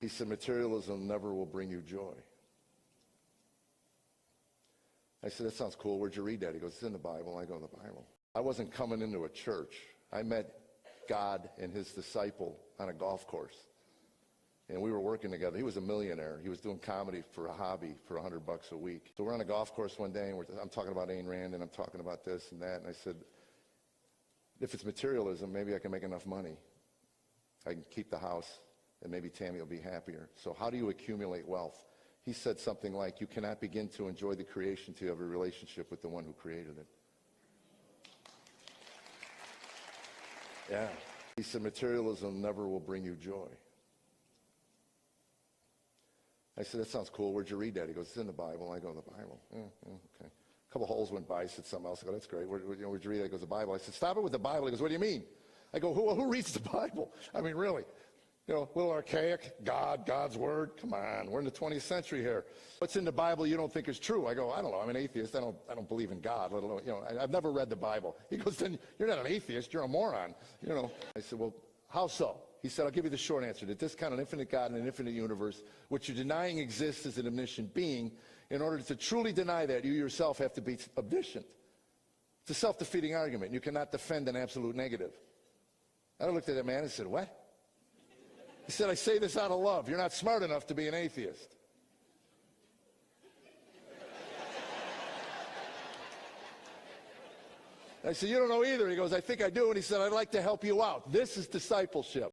He said, materialism never will bring you joy. I said, that sounds cool. Where'd you read that? He goes, it's in the Bible. I go, the Bible. I wasn't coming into a church. I met God and his disciple on a golf course. And we were working together. He was a millionaire. He was doing comedy for a hobby for $100 a week. So we're on a golf course one day, and I'm talking about Ayn Rand, and I'm talking about this and that. And I said, if it's materialism, maybe I can make enough money. I can keep the house, and maybe Tammy will be happier. So how do you accumulate wealth? He said something like, you cannot begin to enjoy the creation until you have a relationship with the one who created it. Yeah. He said, materialism never will bring you joy. I said, that sounds cool. Where'd you read that? He goes, it's in the Bible. I go, the Bible. Okay. A couple holes went by. He said something else. I go, that's great. Where'd you read that? He goes, the Bible. I said, stop it with the Bible. He goes, what do you mean? I go, who reads the Bible? I mean, really? You know, a little archaic. God's word. Come on, we're in the 20th century here. What's in the Bible you don't think is true? I go, I don't know. I'm an atheist. I don't believe in God. Let alone, I've never read the Bible. He goes, then you're not an atheist. You're a moron. I said, well, how so? He said, I'll give you the short answer. To discount an infinite God and an infinite universe, which you're denying exists as an omniscient being, in order to truly deny that, you yourself have to be omniscient. It's a self-defeating argument. You cannot defend an absolute negative. And I looked at that man and said, what? He said, I say this out of love. You're not smart enough to be an atheist. I said, you don't know either. He goes, I think I do. And he said, I'd like to help you out. This is discipleship.